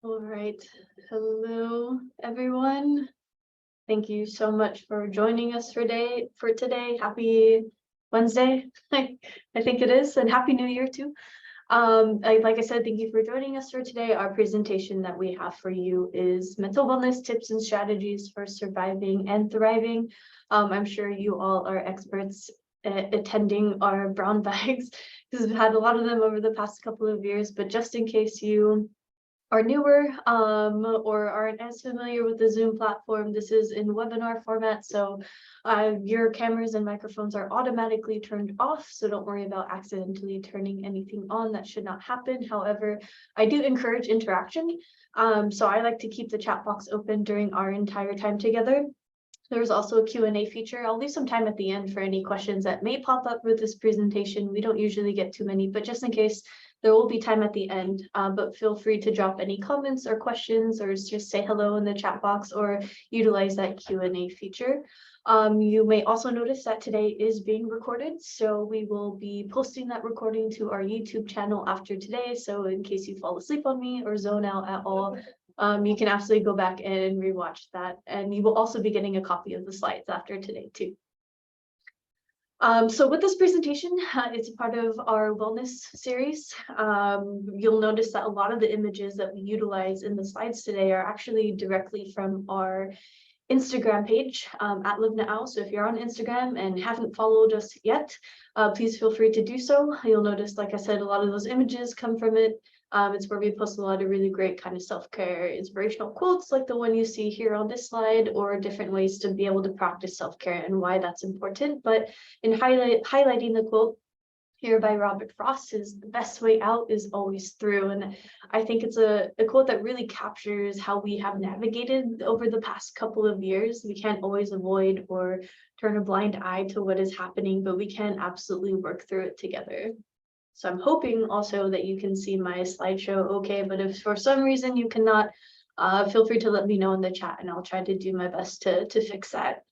All right. Hello, everyone. Thank you so much for joining us for today. Happy Wednesday, I think it is, and Happy New Year too. Like I said, thank you for joining us for today. Our presentation that we have for you is mental wellness tips and strategies for surviving and thriving. I'm sure you all are experts at attending our brown bags because we've had a lot of them over the past couple of years, but just in case you are newer or aren't as familiar with the Zoom platform, this is in webinar format, so your cameras and microphones are automatically turned off, so don't worry about accidentally turning anything on. That should not happen. However, I do encourage interaction, so I like to keep the chat box open during our entire time together. There's also a Q&A feature. I'll leave some time at the end for any questions that may pop up with this presentation. We don't usually get too many, but just in case, there will be time at the end, but feel free to drop any comments or questions or just say hello in the chat box or utilize that Q&A feature. You may also notice that today is being recorded, so we will be posting that recording to our YouTube channel after today. So in case you fall asleep on me or zone out at all, you can absolutely go back and rewatch that. And you will also be getting a copy of the slides after today too. So with this presentation, it's a part of our wellness series. You'll notice that a lot of the images that we utilize in the slides today are actually directly from our Instagram page at Live Now. So if you're on Instagram and haven't followed us yet, please feel free to do so. You'll notice, like I said, a lot of those images come from it. It's where we post a lot of really great kind of self-care inspirational quotes like the one you see here on this slide, or different ways to be able to practice self-care and why that's important. But in highlighting the quote here by Robert Frost is the best way out is always through. And I think it's a quote that really captures how we have navigated over the past couple of years. We can't always avoid or turn a blind eye to what is happening, but we can absolutely work through it together. So I'm hoping also that you can see my slideshow okay, but if for some reason you cannot, feel free to let me know in the chat and I'll try to do my best to fix that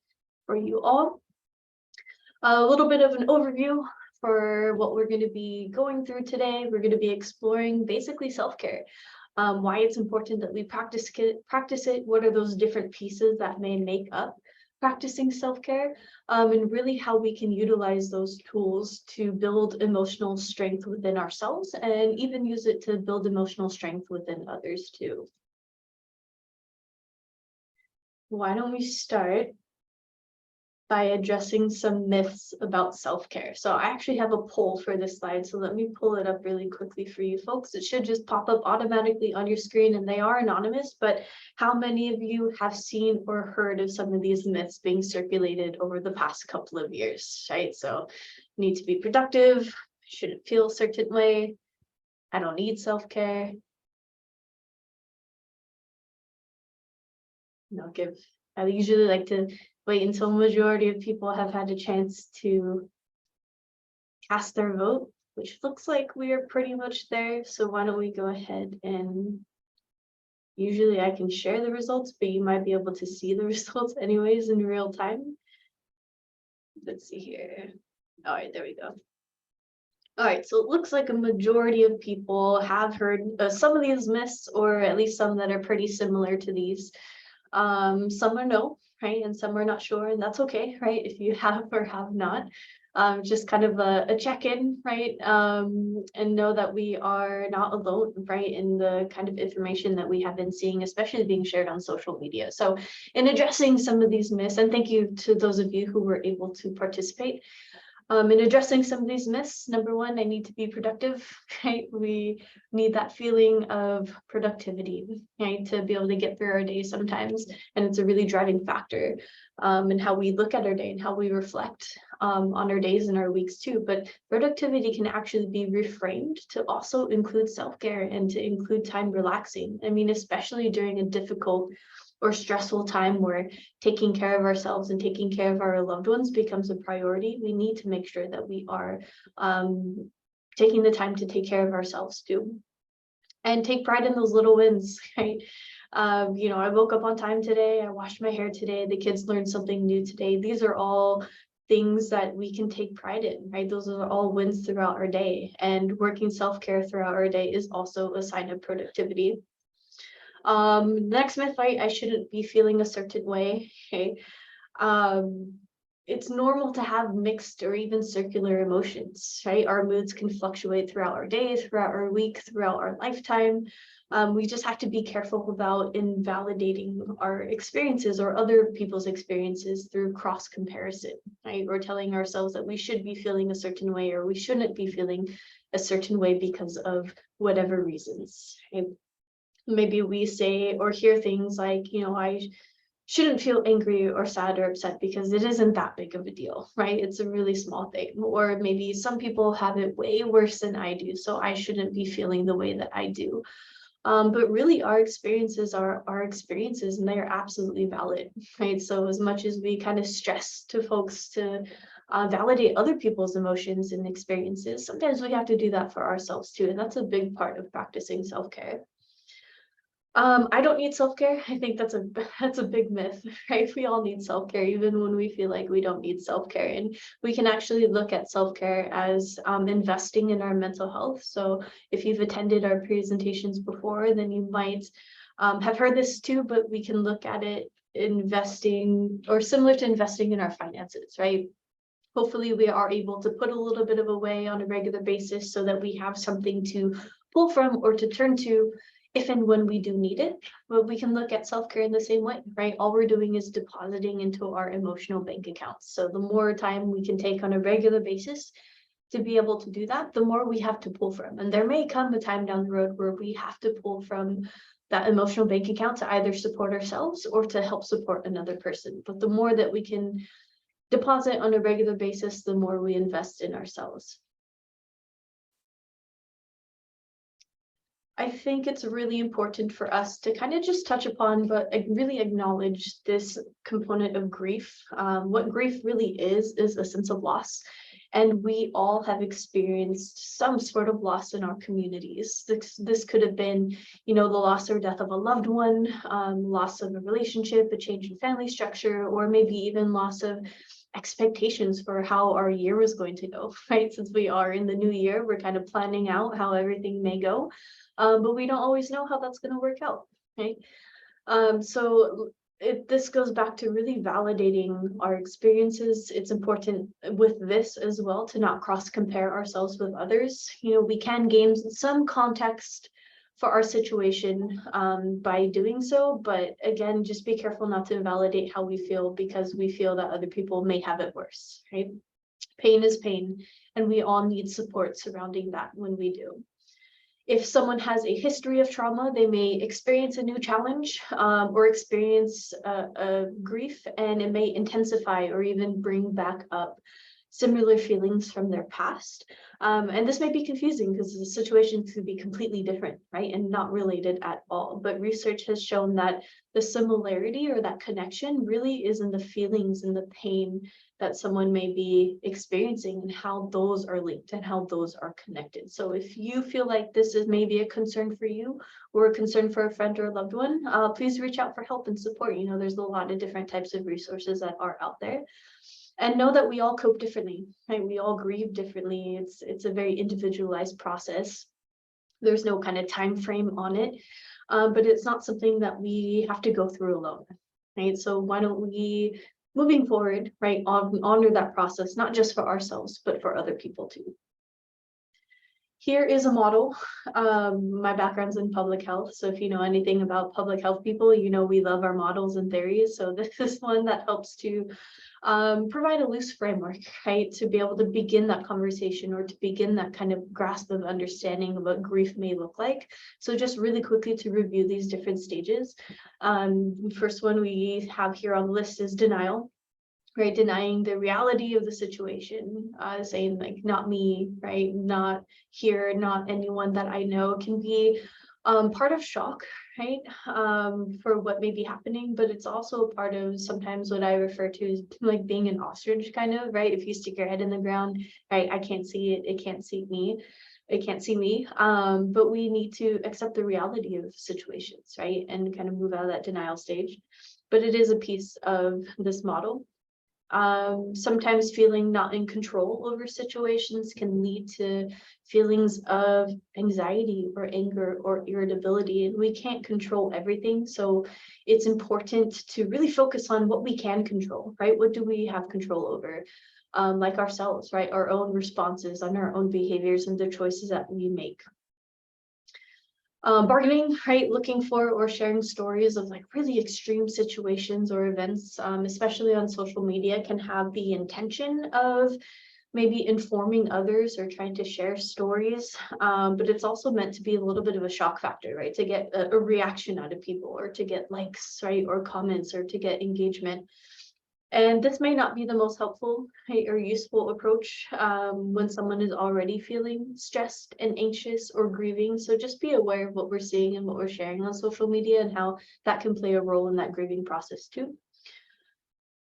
for you all. A little bit of an overview for what we're going to be going through today. We're going to be exploring basically self-care, why it's important that we practice it, what are those different pieces that may make up practicing self-care, and really how we can utilize those tools to build emotional strength within ourselves and even use it to build emotional strength within others too. Why don't we start by addressing some myths about self-care. So I actually have a poll for this slide, so let me pull it up really quickly for you folks. It should just pop up automatically on your screen, and they are anonymous, but how many of you have seen or heard of some of these myths being circulated over the past couple of years, right? So need to be productive, shouldn't feel a certain way, I don't need self-care. I usually like to wait until the majority of people have had a chance to cast their vote, which looks like we are pretty much there. So why don't we go ahead and usually I can share the results, but you might be able to see the results anyways in real time. Let's see here. All right, there we go. All right, so it looks like a majority of people have heard some of these myths, or at least some that are pretty similar to these. Some are no, right? And some are not sure, and that's okay, right? If you have or have not, just kind of a check-in, right? And know that we are not alone, right? In the kind of information that we have been seeing, especially being shared on social media. So in addressing some of these myths, and thank you to those of you who were able to participate, in addressing some of these myths, number one, I need to be productive, right? We need that feeling of productivity, right? To be able to get through our day sometimes. And it's a really driving factor in how we look at our day and how we reflect on our days and our weeks too. But productivity can actually be reframed to also include self-care and to include time relaxing. I mean, especially during a difficult or stressful time where taking care of ourselves and taking care of our loved ones becomes a priority, we need to make sure that we are taking the time to take care of ourselves too. And take pride in those little wins, right? You know, I woke up on time today, I washed my hair today, the kids learned something new today. These are all things that we can take pride in, right? Those are all wins throughout our day. And working self-care throughout our day is also a sign of productivity. Next myth, right? I shouldn't be feeling a certain way. Okay. It's normal to have mixed or even circular emotions, right? Our moods can fluctuate throughout our day, throughout our week, throughout our lifetime. We just have to be careful about invalidating our experiences or other people's experiences through cross comparison, right? Or telling ourselves that we should be feeling a certain way or we shouldn't be feeling a certain way because of whatever reasons. Right? Maybe we say or hear things like, I shouldn't feel angry or sad or upset because it isn't that big of a deal, right? It's a really small thing. Or maybe some people have it way worse than I do, so I shouldn't be feeling the way that I do. But really, our experiences are our experiences, and they are absolutely valid, right? So as much as we kind of stress to folks to validate other people's emotions and experiences, sometimes we have to do that for ourselves too, and that's a big part of practicing self-care. I don't need self-care. I think that's a big myth, right? We all need self-care, even when we feel like we don't need self-care. And we can actually look at self-care as investing in our mental health. So if you've attended our presentations before, then you might have heard this too, but we can look at it investing or similar to investing in our finances, right? Hopefully we are able to put a little bit of away on a regular basis so that we have something to pull from or to turn to if and when we do need it. But we can look at self-care in the same way, right? All we're doing is depositing into our emotional bank accounts. So the more time we can take on a regular basis to be able to do that, the more we have to pull from. And there may come a time down the road where we have to pull from that emotional bank account to either support ourselves or to help support another person. But the more that we can deposit on a regular basis, the more we invest in ourselves. I think it's really important for us to kind of just touch upon, but really acknowledge this component of grief. What grief really is a sense of loss. And we all have experienced some sort of loss in our communities. This could have been, the loss or death of a loved one, loss of a relationship, a change in family structure, or maybe even loss of expectations for how our year was going to go, right? Since we are in the new year, we're kind of planning out how everything may go. But we don't always know how that's going to work out, right? So this goes back to really validating our experiences. It's important with this as well to not cross compare ourselves with others. We can gain some context for our situation by doing so, but again, just be careful not to invalidate how we feel because we feel that other people may have it worse, right? Pain is pain, and we all need support surrounding that when we do. If someone has a history of trauma, they may experience a new challenge or experience a grief, and it may intensify or even bring back up similar feelings from their past. And this might be confusing because the situations could be completely different, right? And not related at all. But research has shown that the similarity or that connection really is in the feelings and the pain that someone may be experiencing and how those are linked and how those are connected. So if you feel like this is maybe a concern for you or a concern for a friend or a loved one, please reach out for help and support. There's a lot of different types of resources that are out there. And know that we all cope differently, right? We all grieve differently. It's a very individualized process. There's no kind of time frame on it, but it's not something that we have to go through alone, right? So why don't we, moving forward, right, honor that process, not just for ourselves, but for other people too. Here is a model. My background's in public health, so if you know anything about public health people, we love our models and theories. So this is one that helps to provide a loose framework, right, to be able to begin that conversation or to begin that kind of grasp of understanding of what grief may look like. So just really quickly to review these different stages. First one we have here on the list is denial. Right, denying the reality of the situation, saying like, not me, right, not here, not anyone that I know, can be part of shock, right, for what may be happening, but it's also a part of sometimes what I refer to as like being an ostrich kind of, right? If you stick your head in the ground, right, I can't see it, it can't see me. It can't see me, but we need to accept the reality of situations, right, and kind of move out of that denial stage. But it is a piece of this model. Sometimes feeling not in control over situations can lead to feelings of anxiety or anger or irritability, and we can't control everything. So it's important to really focus on what we can control, right? What do we have control over? Like ourselves, right? Our own responses on our own behaviors and the choices that we make. Bargaining, right? Looking for or sharing stories of like really extreme situations or events, especially on social media, can have the intention of maybe informing others or trying to share stories. But it's also meant to be a little bit of a shock factor, right? To get a reaction out of people, or to get likes, right? Or comments, or to get engagement. And this may not be the most helpful, right, or useful approach when someone is already feeling stressed and anxious or grieving. So just be aware of what we're seeing and what we're sharing on social media and how that can play a role in that grieving process too.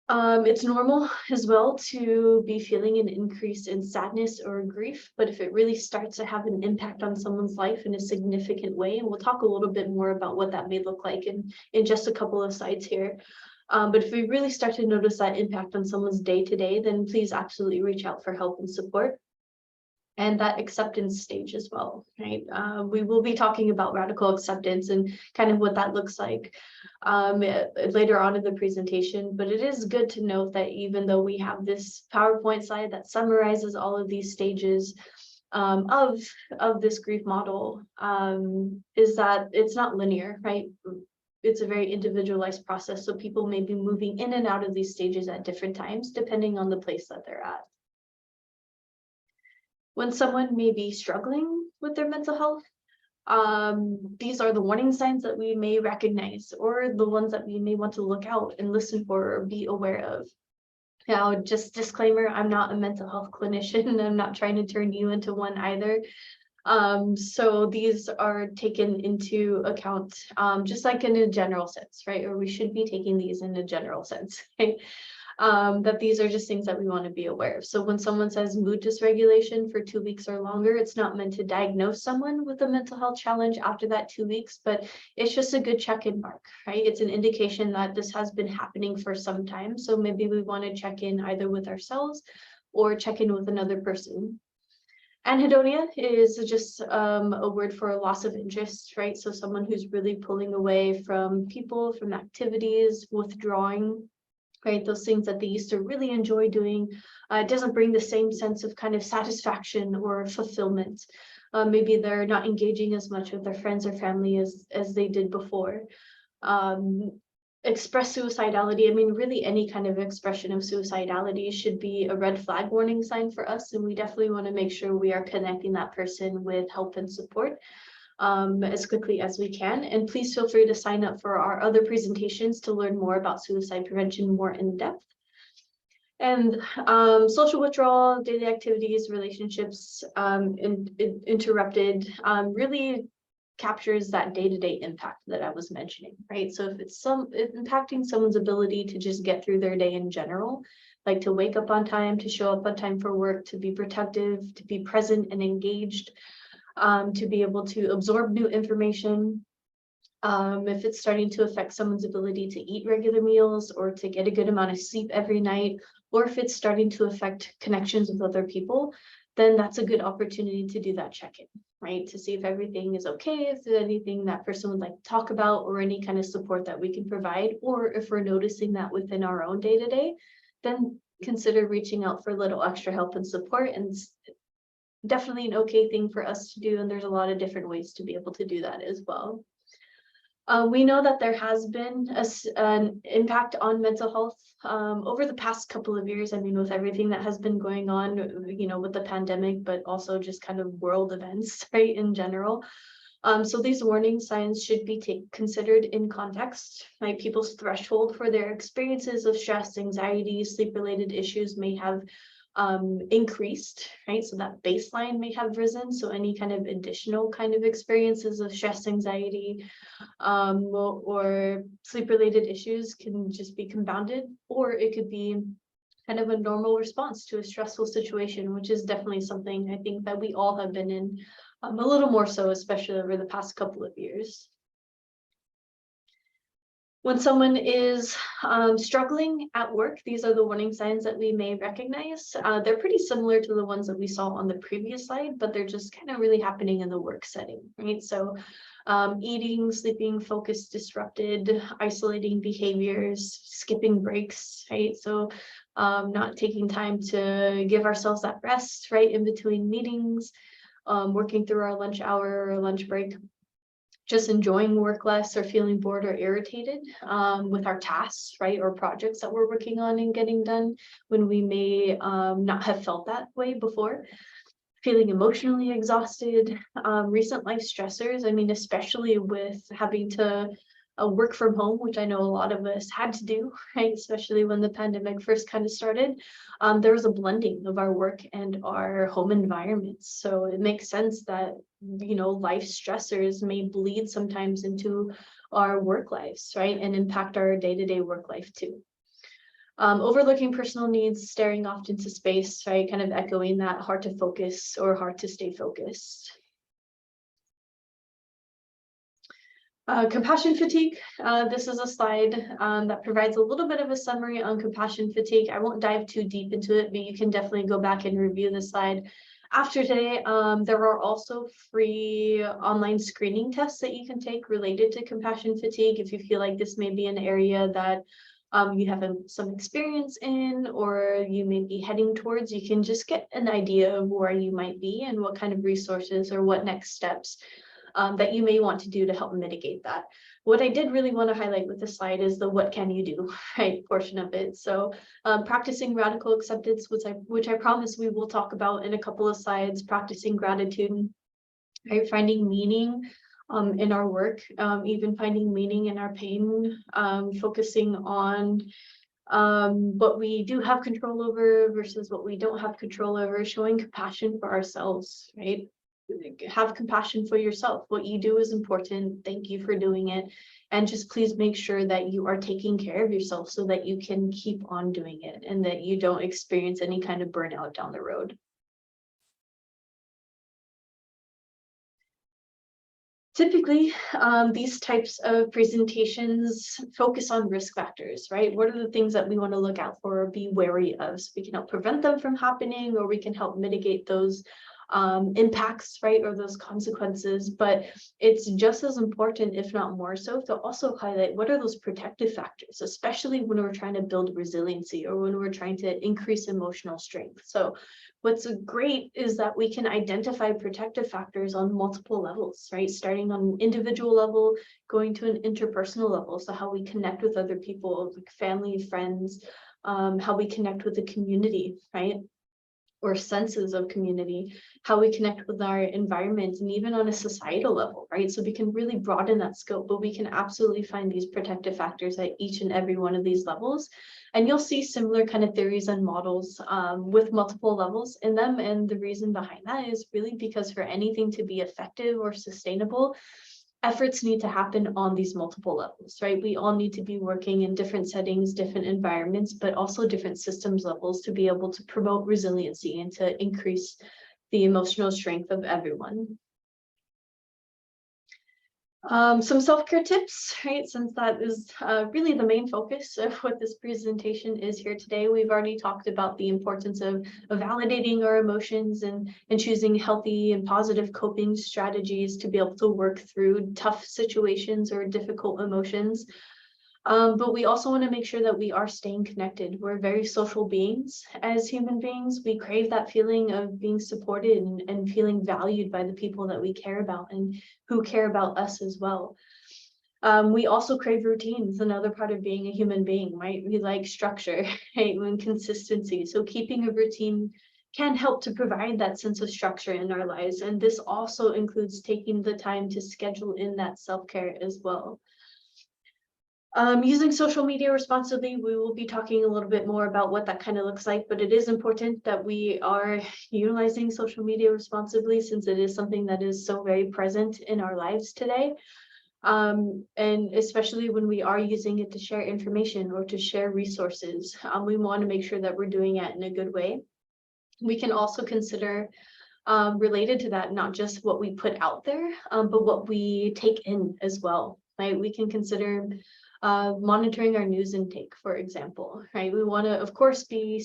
It's normal as well to be feeling an increase in sadness or grief, but if it really starts to have an impact on someone's life in a significant way, and we'll talk a little bit more about what that may look like in just a couple of slides here. But if we really start to notice that impact on someone's day-to-day, then please absolutely reach out for help and support. And that acceptance stage as well, right? We will be talking about radical acceptance and kind of what that looks like later on in the presentation. But it is good to note that even though we have this PowerPoint slide that summarizes all of these stages of this grief model, is that it's not linear, right? It's a very individualized process. So people may be moving in and out of these stages at different times, depending on the place that they're at. When someone may be struggling with their mental health, these are the warning signs that we may recognize, or the ones that we may want to look out and listen for or be aware of. Now, just disclaimer, I'm not a mental health clinician. I'm not trying to turn you into one either. So these are taken into account just like in a general sense, right? Or we should be taking these in a general sense, right? That these are just things that we want to be aware of. So when someone says mood dysregulation for 2 weeks or longer, it's not meant to diagnose someone with a mental health challenge after that 2 weeks, but it's just a good check-in mark, right? It's an indication that this has been happening for some time. So maybe we want to check in either with ourselves or check in with another person. Anhedonia is just a word for a loss of interest, right? So someone who's really pulling away from people, from activities, withdrawing, right? Those things that they used to really enjoy doing. It doesn't bring the same sense of kind of satisfaction or fulfillment. Maybe they're not engaging as much with their friends or family as they did before. Express suicidality, I mean, really any kind of expression of suicidality should be a red flag warning sign for us. And we definitely want to make sure we are connecting that person with help and support as quickly as we can. And please feel free to sign up for our other presentations to learn more about suicide prevention more in depth. And social withdrawal, daily activities, relationships interrupted, really captures that day-to-day impact that I was mentioning, right? So if it's impacting someone's ability to just get through their day in general, like to wake up on time, to show up on time for work, to be productive, to be present and engaged, to be able to absorb new information. If it's starting to affect someone's ability to eat regular meals or to get a good amount of sleep every night, or if it's starting to affect connections with other people, then that's a good opportunity to do that check-in, right? To see if everything is okay, if there's anything that person would like to talk about, or any kind of support that we can provide, or if we're noticing that within our own day-to-day, then consider reaching out for a little extra help and support. And definitely an okay thing for us to do, and there's a lot of different ways to be able to do that as well. We know that there has been an impact on mental health over the past couple of years. I mean, with everything that has been going on, you know, with the pandemic, but also just kind of world events, right, in general. So these warning signs should be considered in context, right? People's threshold for their experiences of stress, anxiety, sleep-related issues may have increased, right? So that baseline may have risen. So any kind of additional kind of experiences of stress, anxiety, or sleep-related issues can just be compounded, or it could be kind of a normal response to a stressful situation, which is definitely something I think that we all have been in, a little more so, especially over the past couple of years. When someone is struggling at work, these are the warning signs that we may recognize. They're pretty similar to the ones that we saw on the previous slide, but they're just kind of really happening in the work setting, right? So eating, sleeping, focus disrupted, isolating behaviors, skipping breaks, right? So not taking time to give ourselves that rest, right, in between meetings, working through our lunch hour or lunch break, just enjoying work less or feeling bored or irritated with our tasks, right, or projects that we're working on and getting done when we may not have felt that way before. Feeling emotionally exhausted, recent life stressors. I mean, especially with having to work from home, which I know a lot of us had to do, right? Especially when the pandemic first kind of started. There was a blending of our work and our home environments. So it makes sense that, you know, life stressors may bleed sometimes into our work lives, right? And impact our day-to-day work life too. Overlooking personal needs, staring off into space, right? Kind of echoing that hard to focus or hard to stay focused. Compassion fatigue. This is a slide that provides a little bit of a summary on compassion fatigue. I won't dive too deep into it, but you can definitely go back and review the slide after today. There are also free online screening tests that you can take related to compassion fatigue if you feel like this may be an area that you have some experience in, or you may be heading towards. You can just get an idea of where you might be and what kind of resources or what next steps that you may want to do to help mitigate that. What I did really want to highlight with this slide is the what can you do, right, portion of it. So practicing radical acceptance, which I promise we will talk about in a couple of slides, practicing gratitude, right, finding meaning in our work, even finding meaning in our pain, focusing on what we do have control over versus what we don't have control over, showing compassion for ourselves, right? Have compassion for yourself. What you do is important. Thank you for doing it. And just please make sure that you are taking care of yourself so that you can keep on doing it and that you don't experience any kind of burnout down the road. Typically, these types of presentations focus on risk factors, right? What are the things that we want to look out for or be wary of so we can help prevent them from happening, or we can help mitigate those impacts, right, or those consequences. But it's just as important, if not more so, to also highlight what are those protective factors, especially when we're trying to build resiliency or when we're trying to increase emotional strength. So what's great is that we can identify protective factors on multiple levels, right? Starting on an individual level, going to an interpersonal level. So how we connect with other people, like family, friends, how we connect with the community, right? Or senses of community, how we connect with our environment, and even on a societal level, right? So we can really broaden that scope, but we can absolutely find these protective factors at each and every one of these levels. And you'll see similar kind of theories and models with multiple levels in them. And the reason behind that is really because for anything to be effective or sustainable, efforts need to happen on these multiple levels, right? We all need to be working in different settings, different environments, but also different systems levels to be able to promote resiliency and to increase the emotional strength of everyone. Some self-care tips, right? Since that is really the main focus of what this presentation is here today. We've already talked about the importance of validating our emotions and choosing healthy and positive coping strategies to be able to work through tough situations or difficult emotions. But we also want to make sure that we are staying connected. We're very social beings as human beings. We crave that feeling of being supported and feeling valued by the people that we care about and who care about us as well. We also crave routines, another part of being a human being, right? We like structure, right? And consistency. So keeping a routine can help to provide that sense of structure in our lives. And this also includes taking the time to schedule in that self-care as well. Using social media responsibly, we will be talking a little bit more about what that kind of looks like, but it is important that we are utilizing social media responsibly since it is something that is so very present in our lives today. And especially when we are using it to share information or to share resources, we want to make sure that we're doing it in a good way. We can also consider related to that, not just what we put out there, but what we take in as well, right? We can consider Monitoring our news intake, for example, right? We want to, of course, be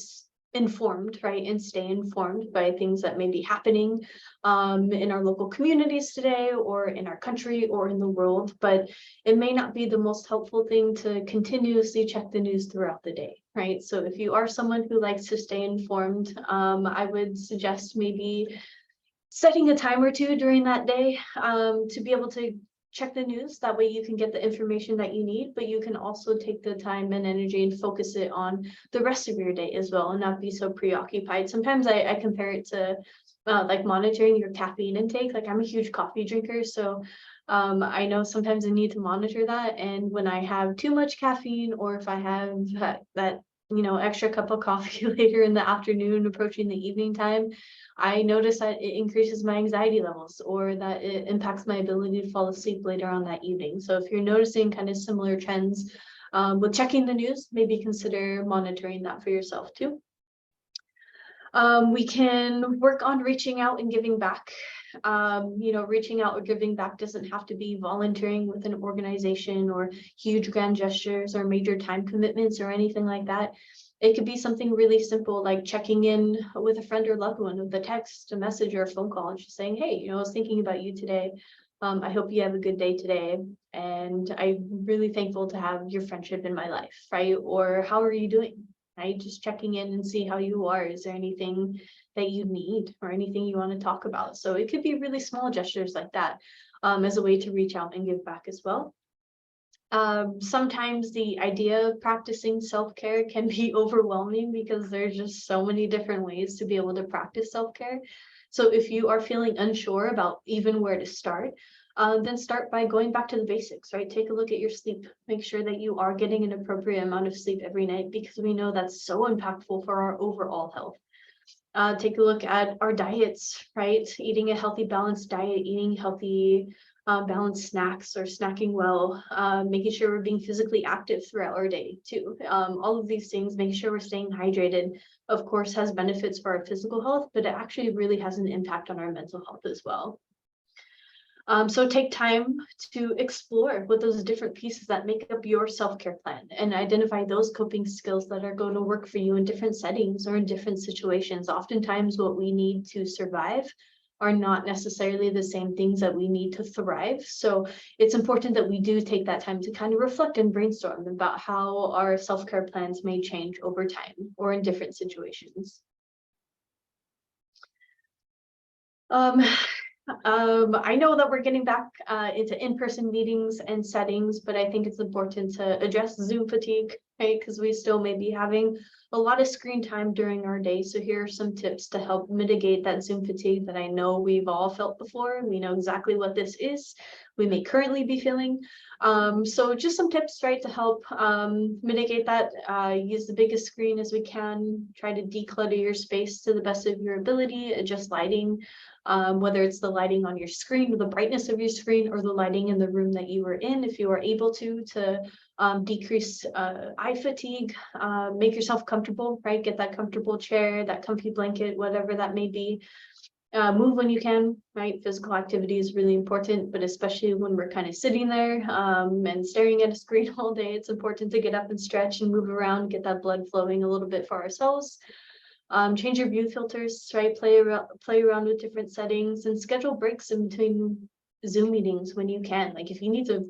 informed, right, and stay informed by things that may be happening in our local communities today, or in our country, or in the world, but it may not be the most helpful thing to continuously check the news throughout the day, right? So if you are someone who likes to stay informed, I would suggest maybe setting a time or two during that day to be able to check the news. That way you can get the information that you need, but you can also take the time and energy and focus it on the rest of your day as well, and not be so preoccupied. Sometimes I compare it to like monitoring your caffeine intake. Like, I'm a huge coffee drinker, so I know sometimes I need to monitor that. And when I have too much caffeine, or if I have that extra cup of coffee later in the afternoon, approaching the evening time, I notice that it increases my anxiety levels, or that it impacts my ability to fall asleep later on that evening. So if you're noticing kind of similar trends with checking the news, maybe consider monitoring that for yourself too. We can work on reaching out and giving back. Reaching out or giving back doesn't have to be volunteering with an organization, or huge grand gestures, or major time commitments, or anything like that. It could be something really simple, like checking in with a friend or loved one with a text, a message, or a phone call, and just saying, hey, I was thinking about you today. I hope you have a good day today, and I'm really thankful to have your friendship in my life, right? Or how are you doing? Right? Just checking in and see how you are. Is there anything that you need, or anything you want to talk about? So it could be really small gestures like that as a way to reach out and give back as well. Sometimes the idea of practicing self-care can be overwhelming, because there's just so many different ways to be able to practice self-care. So if you are feeling unsure about even where to start, then start by going back to the basics, right? Take a look at your sleep. Make sure that you are getting an appropriate amount of sleep every night, because we know that's so impactful for our overall health. Take a look at our diets, right? Eating a healthy, balanced diet, eating healthy, balanced snacks, or snacking well, making sure we're being physically active throughout our day too. All of these things, making sure we're staying hydrated, of course, has benefits for our physical health, but it actually really has an impact on our mental health as well. So take time to explore what those different pieces that make up your self-care plan, and identify those coping skills that are going to work for you in different settings or in different situations. Oftentimes what we need to survive are not necessarily the same things that we need to thrive. So it's important that we do take that time to kind of reflect and brainstorm about how our self-care plans may change over time or in different situations. I know that we're getting back into in-person meetings and settings, but I think it's important to address Zoom fatigue, right? Because we still may be having a lot of screen time during our day. So here are some tips to help mitigate that Zoom fatigue that I know we've all felt before. We know exactly what this is. We may currently be feeling. So just some tips, right, to help mitigate that. Use the biggest screen as we can. Try to declutter your space to the best of your ability. Adjust lighting. Whether it's the lighting on your screen, or the brightness of your screen, or the lighting in the room that you were in, if you are able to decrease eye fatigue. Make yourself comfortable, right? Get that comfortable chair, that comfy blanket, whatever that may be. Move when you can, right? Physical activity is really important, but especially when we're kind of sitting there and staring at a screen all day, it's important to get up and stretch and move around, get that blood flowing a little bit for ourselves. Change your view filters, right? Play around with different settings, and schedule breaks in between Zoom meetings when you can. Like, if you need to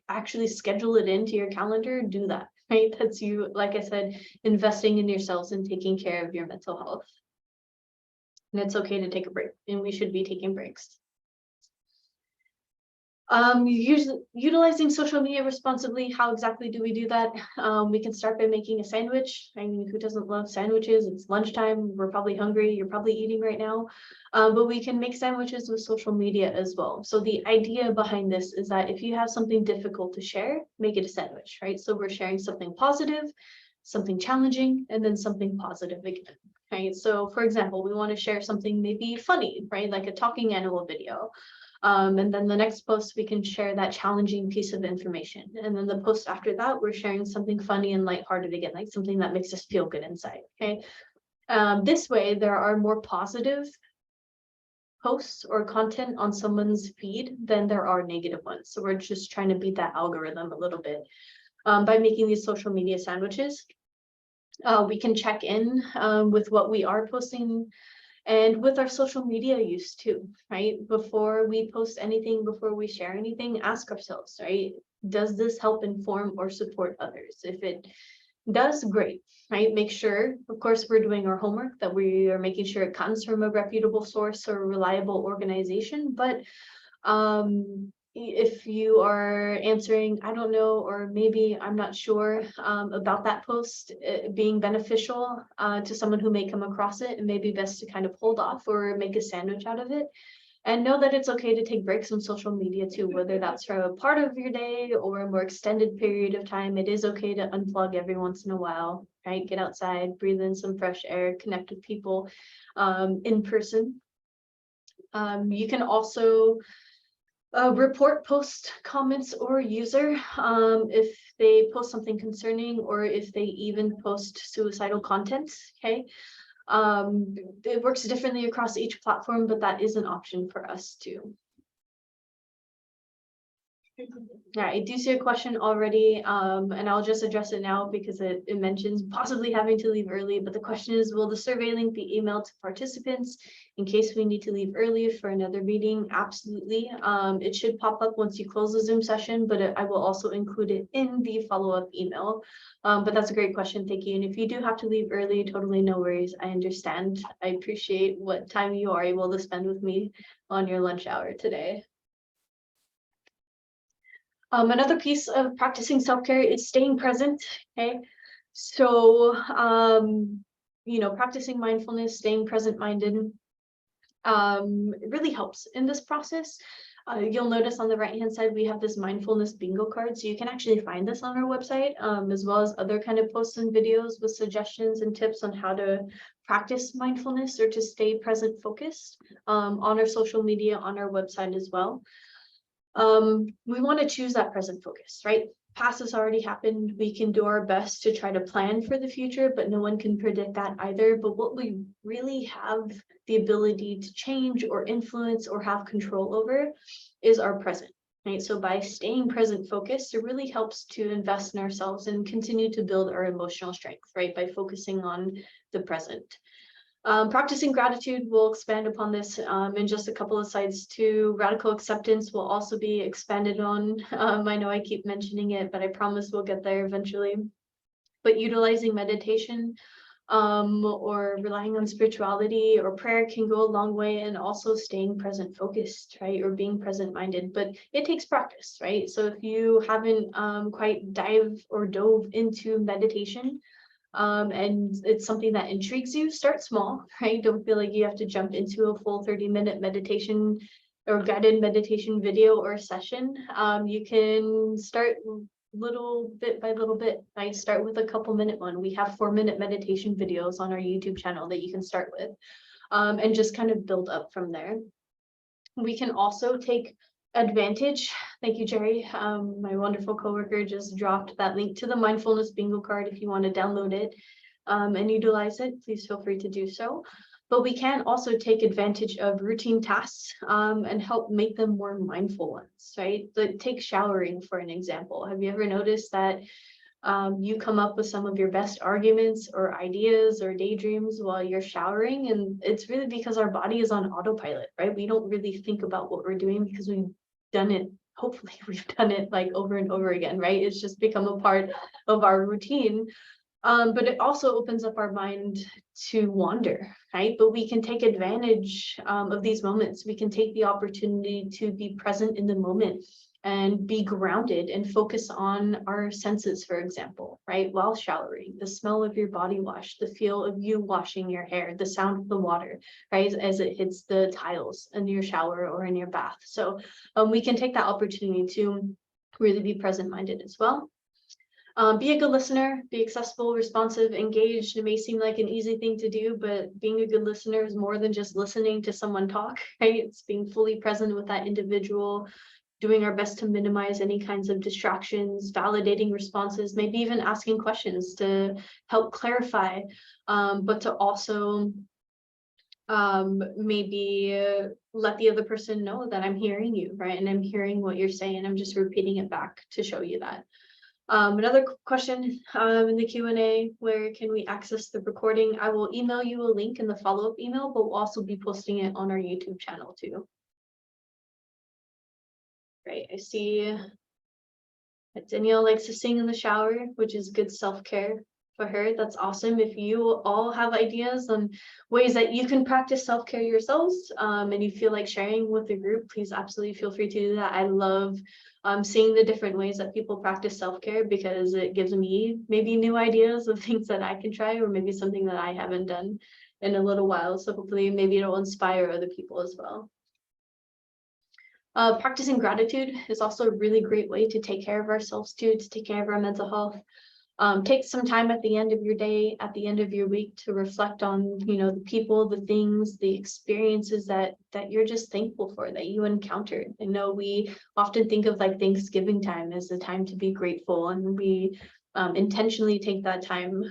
actually schedule it into your calendar, do that, right? That's you, like I said, investing in yourselves and taking care of your mental health. And it's okay to take a break, and we should be taking breaks. Utilizing social media responsibly. How exactly do we do that? We can start by making a sandwich. I mean, who doesn't love sandwiches? It's lunchtime. We're probably hungry. You're probably eating right now. But we can make sandwiches with social media as well. So the idea behind this is that if you have something difficult to share, make it a sandwich, right? So we're sharing something positive, something challenging, and then something positive again. Right. So for example, we want to share something maybe funny, right? Like a talking animal video. And then the next post, we can share that challenging piece of information. And then the post after that, we're sharing something funny and lighthearted again, like something that makes us feel good inside. Okay. This way, there are more positive posts or content on someone's feed than there are negative ones. So we're just trying to beat that algorithm a little bit. by making these social media sandwiches. We can check in with what we are posting and with our social media use too, right? Before we post anything, before we share anything, ask ourselves, right? Does this help inform or support others? If it does, great, right? Make sure, of course, we're doing our homework, that we are making sure it comes from a reputable source or a reliable organization. But if you are answering, I don't know, or maybe I'm not sure about that post being beneficial to someone who may come across it, it may be best to kind of hold off or make a sandwich out of it. And know that it's okay to take breaks from social media too, whether that's for a part of your day or a more extended period of time. It is okay to unplug every once in a while, right? Get outside, breathe in some fresh air, connect with people in person. You can also report post comments or user if they post something concerning, or if they even post suicidal content. Okay. It works differently across each platform, but that is an option for us too. Yeah, I do see a question already, and I'll just address it now because it mentions possibly having to leave early. But the question is, will the survey link be emailed to participants in case we need to leave early for another meeting? Absolutely. It should pop up once you close the Zoom session, but I will also include it in the follow-up email. But that's a great question, thank you. And if you do have to leave early, totally no worries. I understand. I appreciate what time you are able to spend with me on your lunch hour today. Another piece of practicing self-care is staying present. Okay, so practicing mindfulness, staying present-minded, it really helps in this process. You'll notice on the right-hand side we have this mindfulness bingo card, so you can actually find this on our website, as well as other kind of posts and videos with suggestions and tips on how to practice mindfulness or to stay present focused on our social media, on our website as well. We want to choose that present focus, right? Past has already happened. We can do our best to try to plan for the future, but no one can predict that either. But what we really have the ability to change or influence or have control over is our present, right? So by staying present focused, it really helps to invest in ourselves and continue to build our emotional strength, right? By focusing on the present. Practicing gratitude, will expand upon this in just a couple of slides too. Radical acceptance will also be expanded on. I know I keep mentioning it, but I promise we'll get there eventually. But utilizing meditation or relying on spirituality or prayer can go a long way, and also staying present focused, right? Or being present minded, but it takes practice, right? So if you haven't quite dove into meditation, and it's something that intrigues you, start small, right? Don't feel like you have to jump into a full 30-minute meditation or guided meditation video or session. You can start little bit by little bit. I start with a couple-minute one. We have 4-minute meditation videos on our YouTube channel that you can start with, and just kind of build up from there. We can also take advantage. Thank you, Jerry. My wonderful coworker just dropped that link to the mindfulness bingo card. If you want to download it and utilize it, please feel free to do so. But we can also take advantage of routine tasks and help make them more mindful ones, right? Take showering, for an example. Have you ever noticed that you come up with some of your best arguments or ideas or daydreams while you're showering? And it's really because our body is on autopilot, right? We don't really think about what we're doing because we've done it. Hopefully we've done it like over and over again, right? It's just become a part of our routine. But it also opens up our mind to wander, right? But we can take advantage of these moments. We can take the opportunity to be present in the moment and be grounded and focus on our senses, for example, right? While showering, the smell of your body wash, the feel of you washing your hair, the sound of the water, right? As it hits the tiles in your shower or in your bath. So we can take that opportunity to really be present-minded as well. Be a good listener, be accessible, responsive, engaged. It may seem like an easy thing to do, but being a good listener is more than just listening to someone talk, right? It's being fully present with that individual, doing our best to minimize any kinds of distractions, validating responses, maybe even asking questions to help clarify, but to also maybe let the other person know that I'm hearing you, right? And I'm hearing what you're saying. I'm just repeating it back to show you that. Another question in the Q&A, where can we access the recording? I will email you a link in the follow-up email, but we'll also be posting it on our YouTube channel too. Right, I see that Danielle likes to sing in the shower, which is good self-care for her. That's awesome. If you all have ideas on ways that you can practice self-care yourselves, and you feel like sharing with the group, please absolutely feel free to do that. I love seeing the different ways that people practice self-care, because it gives me maybe new ideas of things that I can try, or maybe something that I haven't done in a little while. So hopefully maybe it'll inspire other people as well. Practicing gratitude is also a really great way to take care of ourselves too, to take care of our mental health. Take some time at the end of your day, at the end of your week, to reflect on, the people, the things, the experiences that you're just thankful for, that you encountered. I know we often think of like Thanksgiving time as a time to be grateful, and we intentionally take that time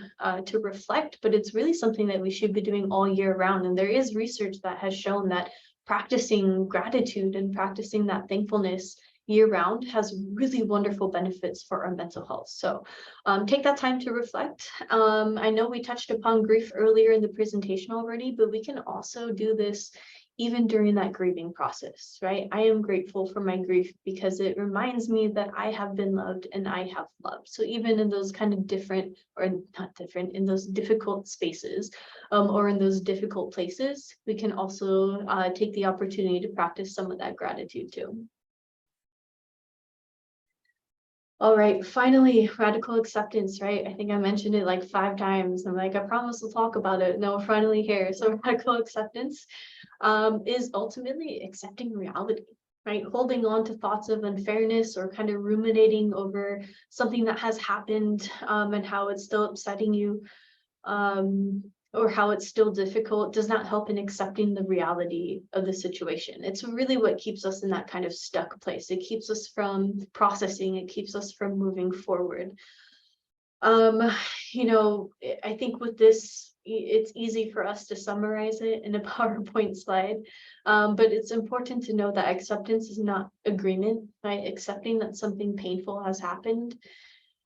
to reflect, but it's really something that we should be doing all year round. And there is research that has shown that practicing gratitude and practicing that thankfulness year-round has really wonderful benefits for our mental health. So take that time to reflect. I know we touched upon grief earlier in the presentation already, but we can also do this even during that grieving process, right? I am grateful for my grief because it reminds me that I have been loved and I have loved. So even in those kind of different, or not different, in those difficult spaces, or in those difficult places, we can also take the opportunity to practice some of that gratitude too. All right, finally, radical acceptance, right? I think I mentioned it like 5 times. I'm like, I promise we'll talk about it. No, we're finally here. So radical acceptance is ultimately accepting reality, right? Holding on to thoughts of unfairness, or kind of ruminating over something that has happened and how it's still upsetting you, or how it's still difficult, does not help in accepting the reality of the situation. It's really what keeps us in that kind of stuck place. It keeps us from processing, it keeps us from moving forward. I think with this, it's easy for us to summarize it in a PowerPoint slide, but it's important to know that acceptance is not agreement, right? Accepting that something painful has happened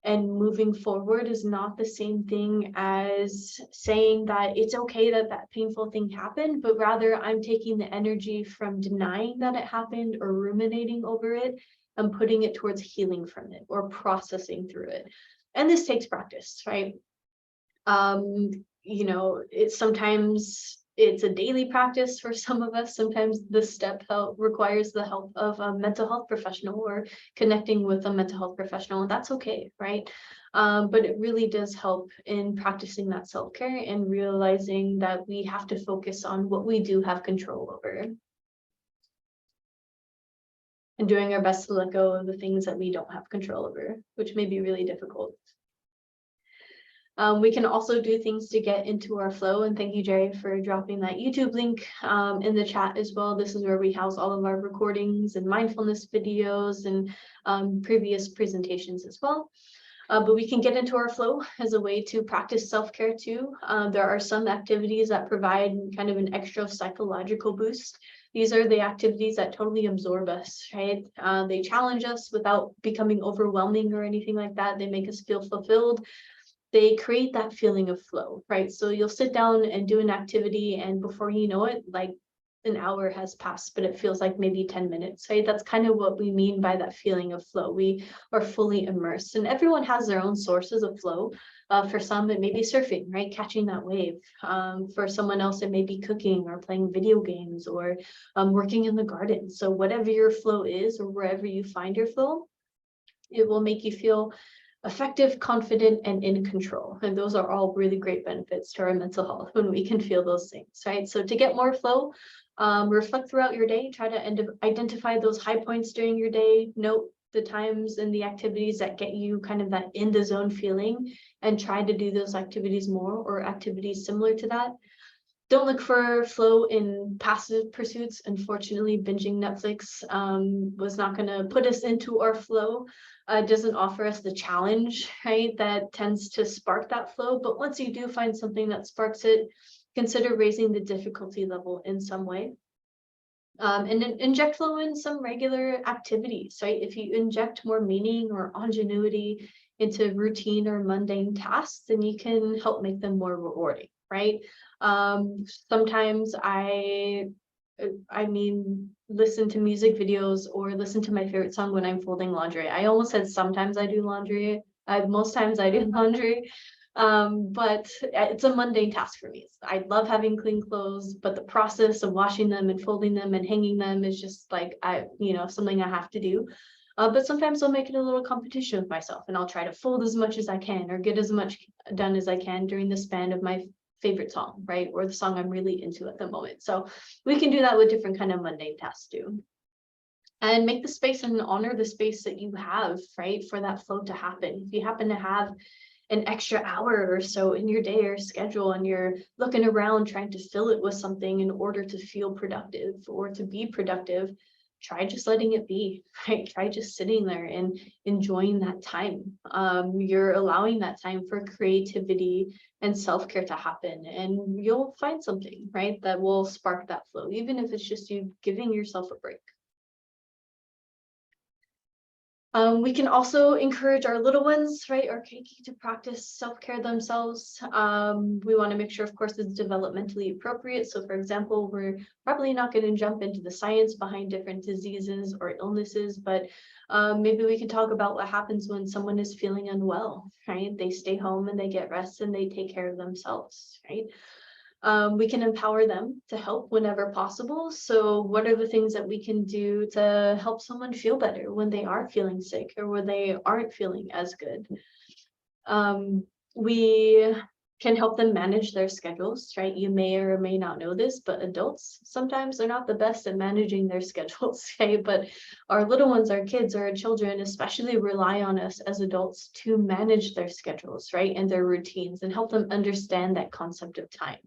and moving forward is not the same thing as saying that it's okay that that painful thing happened, but rather I'm taking the energy from denying that it happened or ruminating over it and putting it towards healing from it or processing through it. And this takes practice, right? It's a daily practice for some of us. Sometimes this step requires the help of a mental health professional or connecting with a mental health professional, and that's okay, right? But it really does help in practicing that self-care and realizing that we have to focus on what we do have control over, and doing our best to let go of the things that we don't have control over, which may be really difficult. We can also do things to get into our flow, and thank you, Jerry, for dropping that YouTube link in the chat as well. This is where we house all of our recordings and mindfulness videos and previous presentations as well. But we can get into our flow as a way to practice self-care too. There are some activities that provide kind of an extra psychological boost. These are the activities that totally absorb us, right? They challenge us without becoming overwhelming or anything like that. They make us feel fulfilled. They create that feeling of flow, right? So you'll sit down and do an activity, and before you know it, like an hour has passed, but it feels like maybe 10 minutes, right? That's kind of what we mean by that feeling of flow. We are fully immersed, and everyone has their own sources of flow. For some, it may be surfing, right? Catching that wave. For someone else, it may be cooking or playing video games or working in the garden. So whatever your flow is, or wherever you find your flow, it will make you feel effective, confident, and in control. And those are all really great benefits to our mental health when we can feel those things, right? So to get more flow, reflect throughout your day, try to identify those high points during your day, note the times and the activities that get you kind of that in the zone feeling, and try to do those activities more, or activities similar to that. Don't look for flow in passive pursuits. Unfortunately, binging Netflix was not going to put us into our flow. It doesn't offer us the challenge, right, that tends to spark that flow. But once you do find something that sparks it, consider raising the difficulty level in some way. And then inject flow in some regular activities, right? If you inject more meaning or ingenuity into routine or mundane tasks, then you can help make them more rewarding, right? Sometimes I mean, listen to music videos or listen to my favorite song when I'm folding laundry. I almost said sometimes I do laundry. Most times I do laundry. But it's a mundane task for me. I love having clean clothes, but the process of washing them and folding them and hanging them is just like, something I have to do. But sometimes I'll make it a little competition with myself, and I'll try to fold as much as I can or get as much done as I can during the span of my favorite song, right? Or the song I'm really into at the moment. So we can do that with different kind of mundane tasks too. And make the space and honor the space that you have, right, for that flow to happen. If you happen to have an extra hour or so in your day or schedule and you're looking around trying to fill it with something in order to feel productive or to be productive, try just letting it be, right? Try just sitting there and enjoying that time. You're allowing that time for creativity and self-care to happen, and you'll find something, right, that will spark that flow, even if it's just you giving yourself a break. We can also encourage our little ones, right, our Keiki, to practice self-care themselves. We want to make sure, of course, it's developmentally appropriate. So, for example, we're probably not going to jump into the science behind different diseases or illnesses, but maybe we can talk about what happens when someone is feeling unwell, right? They stay home and they get rest and they take care of themselves, right? We can empower them to help whenever possible. So what are the things that we can do to help someone feel better when they are feeling sick or when they aren't feeling as good? We can help them manage their schedules, right? You may or may not know this, but adults sometimes are not the best at managing their schedules, okay? But our little ones, our kids, our children especially rely on us as adults to manage their schedules, right? And their routines, and help them understand that concept of time.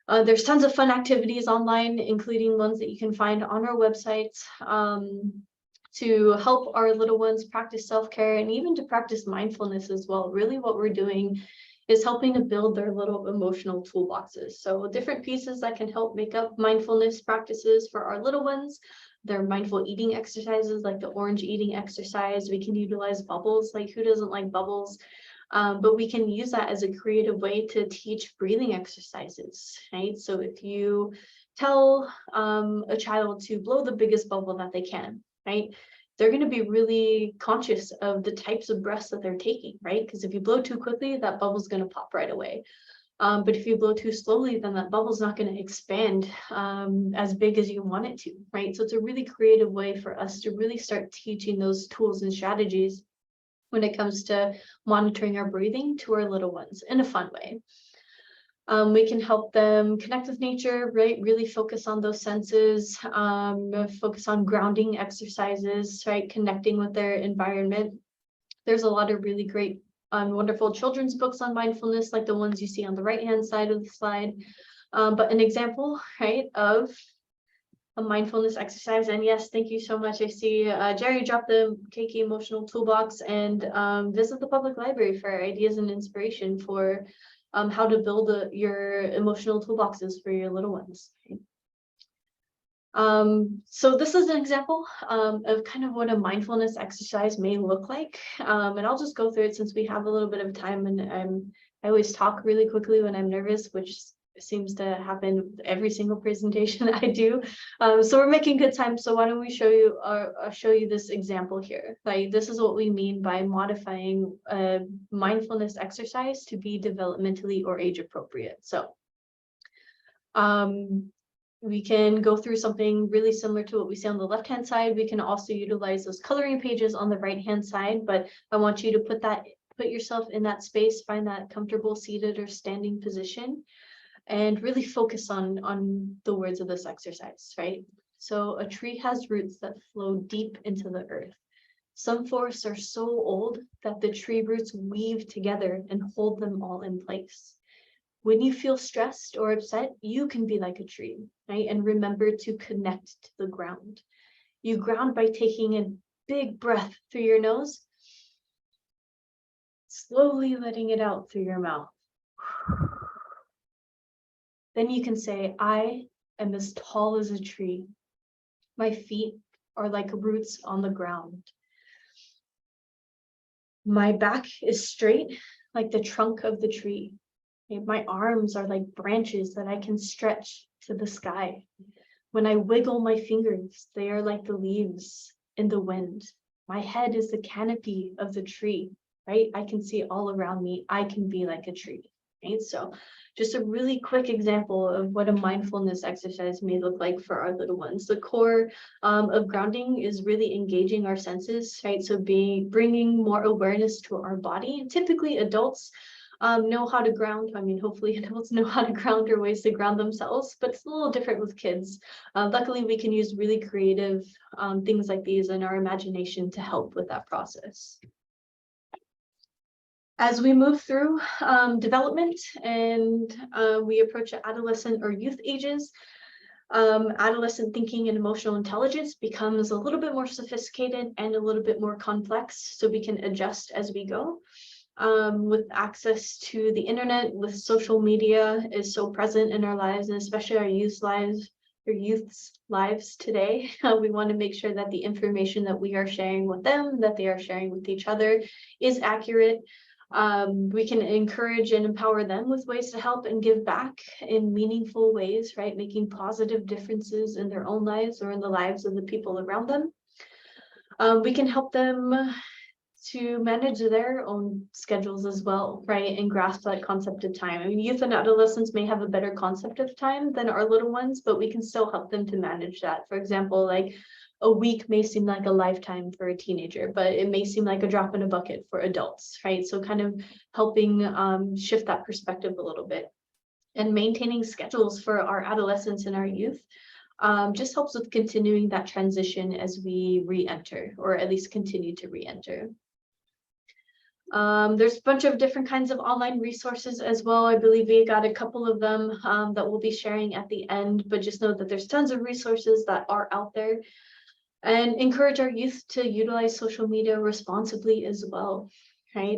There's tons of fun activities online, including ones that you can find on our website, to help our little ones practice self-care and even to practice mindfulness as well. Really what we're doing is helping to build their little emotional toolboxes. So different pieces that can help make up mindfulness practices for our little ones. They're mindful eating exercises like the orange eating exercise. We can utilize bubbles, like who doesn't like bubbles? But we can use that as a creative way to teach breathing exercises, right? So if you tell a child to blow the biggest bubble that they can, right? They're going to be really conscious of the types of breaths that they're taking, right? Because if you blow too quickly, that bubble's going to pop right away. But if you blow too slowly, then that bubble's not going to expand as big as you want it to, right? So it's a really creative way for us to really start teaching those tools and strategies when it comes to monitoring our breathing to our little ones in a fun way. We can help them connect with nature, right? Really focus on those senses, focus on grounding exercises, right? Connecting with their environment. There's a lot of really great, wonderful children's books on mindfulness, like the ones you see on the right-hand side of the slide. But an example, right, of a mindfulness exercise. And yes, thank you so much. I see Jerry dropped the Keiki emotional toolbox, and visit the public library for ideas and inspiration for how to build your emotional toolboxes for your little ones. So this is an example of kind of what a mindfulness exercise may look like. And I'll just go through it since we have a little bit of time, and I always talk really quickly when I'm nervous, which seems to happen every single presentation I do. So we're making good time. So why don't we show you this example here? Like, this is what we mean by modifying a mindfulness exercise to be developmentally or age appropriate. So we can go through something really similar to what we see on the left-hand side. We can also utilize those coloring pages on the right-hand side, but I want you to put yourself in that space, find that comfortable seated or standing position, and really focus on the words of this exercise, right? So a tree has roots that flow deep into the earth. Some forests are so old that the tree roots weave together and hold them all in place. When you feel stressed or upset, you can be like a tree, right? And remember to connect to the ground. You ground by taking a big breath through your nose, slowly letting it out through your mouth. Then you can say, I am as tall as a tree. My feet are like roots on the ground. My back is straight like the trunk of the tree. My arms are like branches that I can stretch to the sky. When I wiggle my fingers, they are like the leaves in the wind. My head is the canopy of the tree, right? I can see all around me. I can be like a tree, right? So just a really quick example of what a mindfulness exercise may look like for our little ones. The core of grounding is really engaging our senses, right? So bringing more awareness to our body. Typically adults know how to ground. I mean, hopefully adults know how to ground or ways to ground themselves, but it's a little different with kids. Luckily, we can use really creative things like these in our imagination to help with that process. As we move through development and we approach adolescent or youth ages, adolescent thinking and emotional intelligence becomes a little bit more sophisticated and a little bit more complex, so we can adjust as we go. With access to the internet, with social media is so present in our lives, and especially our youth's lives today. We want to make sure that the information that we are sharing with them, that they are sharing with each other, is accurate. We can encourage and empower them with ways to help and give back in meaningful ways, right? Making positive differences in their own lives or in the lives of the people around them. We can help them to manage their own schedules as well, right? And grasp that concept of time. I mean, youth and adolescents may have a better concept of time than our little ones, but we can still help them to manage that. For example, like a week may seem like a lifetime for a teenager, but it may seem like a drop in a bucket for adults, right? So kind of helping shift that perspective a little bit. And maintaining schedules for our adolescents and our youth just helps with continuing that transition as we re-enter, or at least continue to re-enter. There's a bunch of different kinds of online resources as well. I believe we got a couple of them that we'll be sharing at the end, but just know that there's tons of resources that are out there, and encourage our youth to utilize social media responsibly as well, right?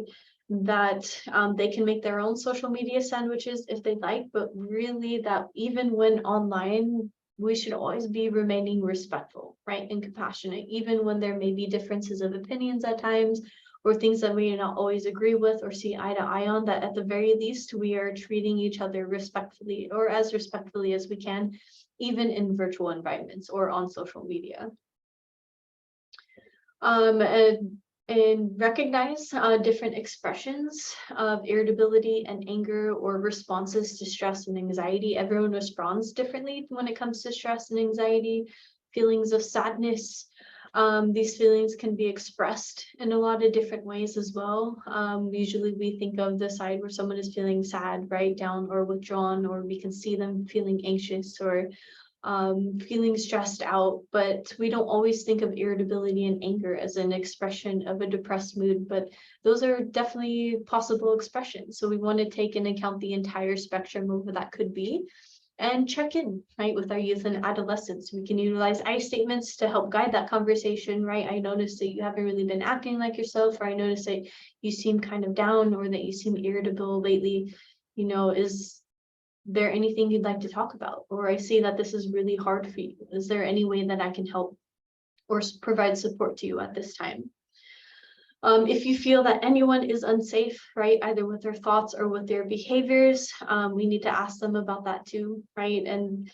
That they can make their own social media sandwiches if they like, but really that even when online, we should always be remaining respectful, right? And compassionate, even when there may be differences of opinions at times, or things that we may not always agree with or see eye to eye on, that at the very least, we are treating each other respectfully, or as respectfully as we can, even in virtual environments or on social media. And recognize different expressions of irritability and anger, or responses to stress and anxiety. Everyone responds differently when it comes to stress and anxiety. Feelings of sadness, these feelings can be expressed in a lot of different ways as well. Usually we think of the side where someone is feeling sad, right, down or withdrawn, or we can see them feeling anxious or feeling stressed out, but we don't always think of irritability and anger as an expression of a depressed mood, but those are definitely possible expressions. So we want to take into account the entire spectrum of what that could be, and check in, right, with our youth and adolescents. We can utilize I statements to help guide that conversation, right? I noticed that you haven't really been acting like yourself, or I noticed that you seem kind of down, or that you seem irritable lately. You know, is there anything you'd like to talk about? Or I see that this is really hard for you. Is there any way that I can help or provide support to you at this time? If you feel that anyone is unsafe, right, either with their thoughts or with their behaviors, we need to ask them about that too, right? And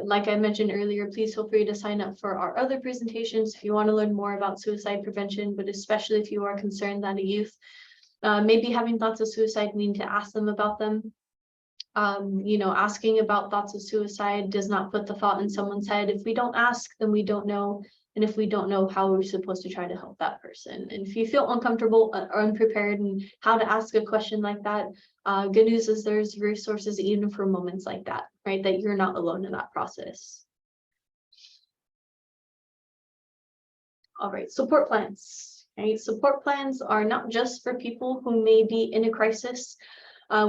like I mentioned earlier, please feel free to sign up for our other presentations if you want to learn more about suicide prevention, but especially if you are concerned that a youth may be having thoughts of suicide, we need to ask them about them. You know, asking about thoughts of suicide does not put the thought in someone's head. If we don't ask, then we don't know. And if we don't know, how we're supposed to try to help that person. And if you feel uncomfortable or unprepared and how to ask a question like that, good news is there's resources even for moments like that, right? That you're not alone in that process. All right, support plans, right? Support plans are not just for people who may be in a crisis.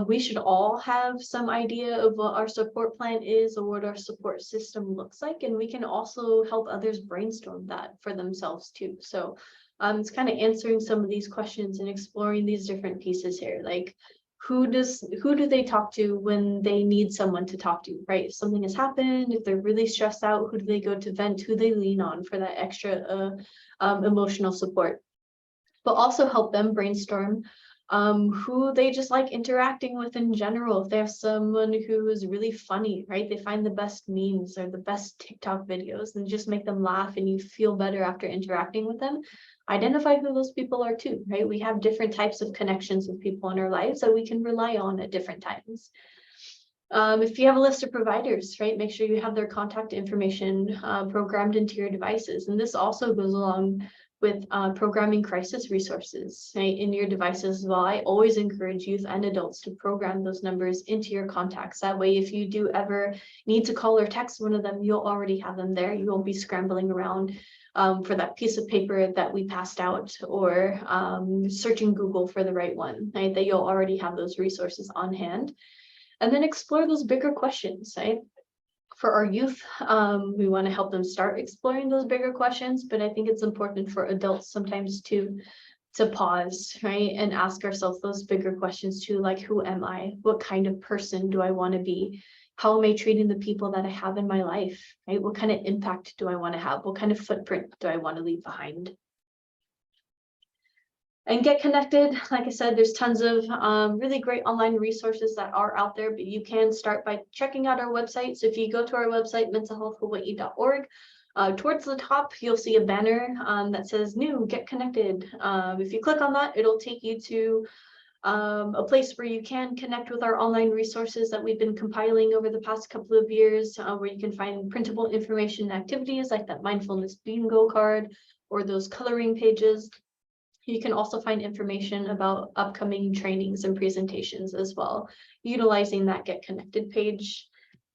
We should all have some idea of what our support plan is or what our support system looks like, and we can also help others brainstorm that for themselves too. So it's kind of answering some of these questions and exploring these different pieces here, like who do they talk to when they need someone to talk to, right? If something has happened, if they're really stressed out, who do they go to vent, who they lean on for that extra emotional support? but also help them brainstorm who they just like interacting with in general. If they have someone who is really funny, right? They find the best memes or the best TikTok videos and just make them laugh and you feel better after interacting with them. Identify who those people are too, right? We have different types of connections with people in our lives that we can rely on at different times. If you have a list of providers, right, make sure you have their contact information programmed into your devices. And this also goes along with programming crisis resources, right, in your devices as well. I always encourage youth and adults to program those numbers into your contacts. That way, if you do ever need to call or text one of them, you'll already have them there. You won't be scrambling around for that piece of paper that we passed out or searching Google for the right one, right, that you'll already have those resources on hand. And then explore those bigger questions, right? For our youth, we want to help them start exploring those bigger questions, but I think it's important for adults sometimes to pause, right? And ask ourselves those bigger questions too, like who am I? What kind of person do I want to be? How am I treating the people that I have in my life, right? What kind of impact do I want to have? What kind of footprint do I want to leave behind? And get connected. Like I said, there's tons of really great online resources that are out there, but you can start by checking out our website. So if you go to our website, mentalhealthhawaii.org, towards the top, you'll see a banner that says new, get connected. If you click on that, it'll take you to a place where you can connect with our online resources that we've been compiling over the past couple of years, where you can find printable information and activities like that mindfulness bingo card or those coloring pages. You can also find information about upcoming trainings and presentations as well, utilizing that Get Connected page.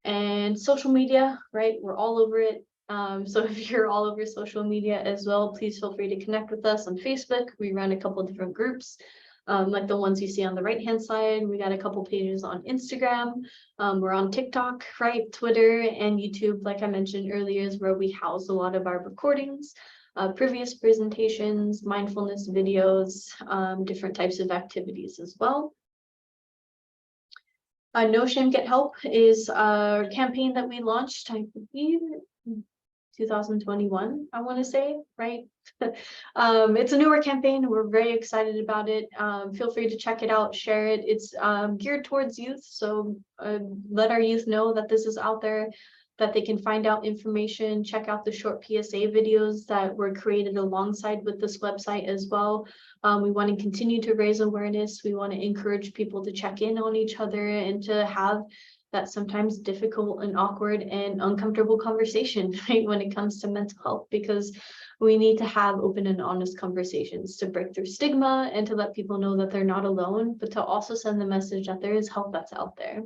And social media, right? We're all over it. So if you're all over social media as well, please feel free to connect with us on Facebook. We run a couple of different groups, like the ones you see on the right-hand side. We got a couple pages on Instagram. We're on TikTok, right? Twitter and YouTube, like I mentioned earlier, is where we house a lot of our recordings. Previous presentations, mindfulness videos, different types of activities as well. No Shame, Get Help is a campaign that we launched, I believe, 2021, I want to say, right? It's a newer campaign. We're very excited about it. Feel free to check it out, share it. It's geared towards youth, so let our youth know that this is out there, that they can find out information, check out the short PSA videos that were created alongside with this website as well. We want to continue to raise awareness. We want to encourage people to check in on each other and to have that sometimes difficult and awkward and uncomfortable conversation, right, when it comes to mental health, because we need to have open and honest conversations to break through stigma and to let people know that they're not alone, but to also send the message that there is help that's out there.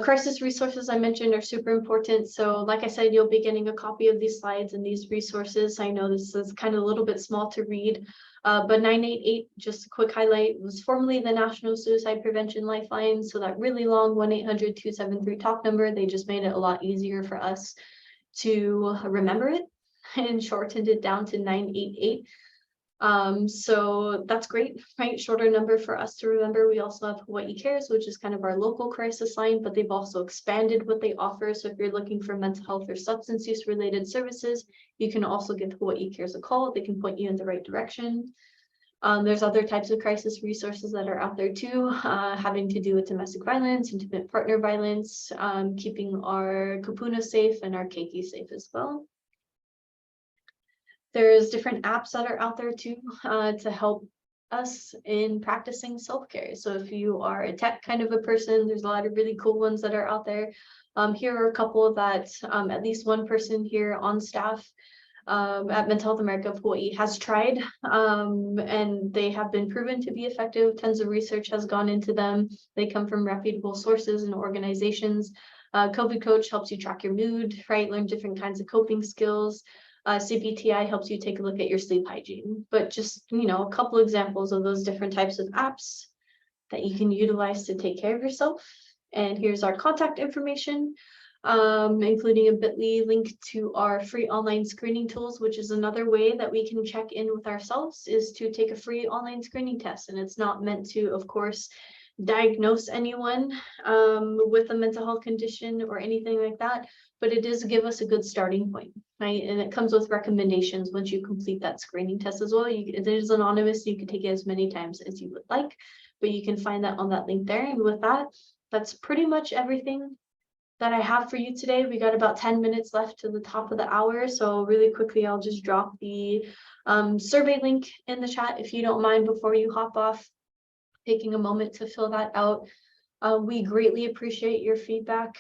Crisis resources I mentioned are super important. So like I said, you'll be getting a copy of these slides and these resources. I know this is kind of a little bit small to read, but 988, just a quick highlight, was formerly the National Suicide Prevention Lifeline. So that really long 1-800-273-TALK number, they just made it a lot easier for us to remember it and shortened it down to 988. So that's great, right? Shorter number for us to remember. We also have Hawaii Cares, which is kind of our local crisis line, but they've also expanded what they offer. So if you're looking for mental health or substance use related services, you can also give Hawaii Cares a call. They can point you in the right direction. There's other types of crisis resources that are out there too, having to do with domestic violence, intimate partner violence, keeping our kupuna safe and our keiki safe as well. There's different apps that are out there too, to help us in practicing self-care. So if you are a tech kind of a person, there's a lot of really cool ones that are out there. Here are a couple that at least one person here on staff at Mental Health America of Hawaii has tried, and they have been proven to be effective. Tons of research has gone into them. They come from reputable sources and organizations. COVID Coach helps you track your mood, right? Learn different kinds of coping skills. CBTI helps you take a look at your sleep hygiene, but just, you know, a couple examples of those different types of apps that you can utilize to take care of yourself. And here's our contact information, including a bit.ly link to our free online screening tools, which is another way that we can check in with ourselves, is to take a free online screening test. And it's not meant to, of course, diagnose anyone with a mental health condition or anything like that, but it does give us a good starting point, right? And it comes with recommendations once you complete that screening test as well. It is anonymous, so you can take it as many times as you would like, but you can find that on that link there. And with that, that's pretty much everything that I have for you today. We got about 10 minutes left to the top of the hour, so really quickly, I'll just drop the survey link in the chat if you don't mind before you hop off, taking a moment to fill that out. We greatly appreciate your feedback.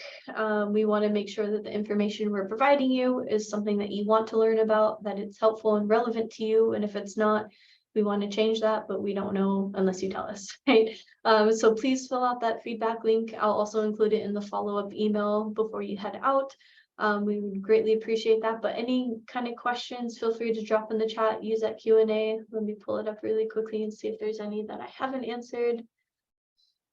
We want to make sure that the information we're providing you is something that you want to learn about, that it's helpful and relevant to you. And if it's not, we want to change that, but we don't know unless you tell us, right? So please fill out that feedback link. I'll also include it in the follow-up email before you head out. We would greatly appreciate that, but any kind of questions, feel free to drop in the chat, use that Q&A. Let me pull it up really quickly and see if there's any that I haven't answered.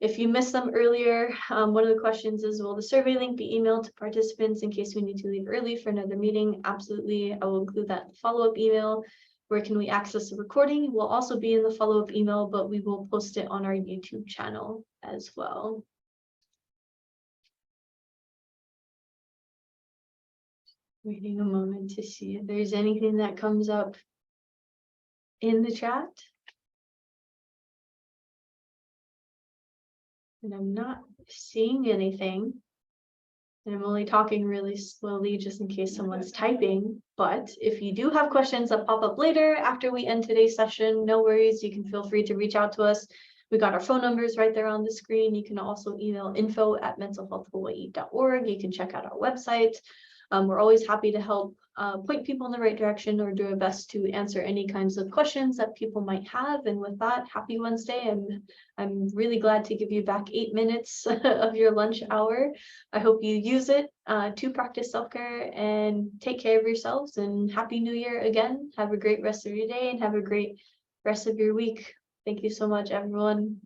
If you missed them earlier, one of the questions is, will the survey link be emailed to participants in case we need to leave early for another meeting? Absolutely, I will include that in the follow-up email. Where can we access the recording? Will also be in the follow-up email, but we will post it on our YouTube channel as well. Waiting a moment to see if there's anything that comes up in the chat. And I'm not seeing anything. And I'm only talking really slowly just in case someone's typing. But if you do have questions that pop up later after we end today's session, no worries. You can feel free to reach out to us. We got our phone numbers right there on the screen. You can also email info@mentalhealthhawaii.org. You can check out our website. We're always happy to help point people in the right direction or do our best to answer any kinds of questions that people might have. And with that, happy Wednesday. I'm really glad to give you back 8 minutes of your lunch hour. I hope you use it to practice self-care and take care of yourselves. And Happy New Year again. Have a great rest of your day and have a great rest of your week. Thank you so much, everyone.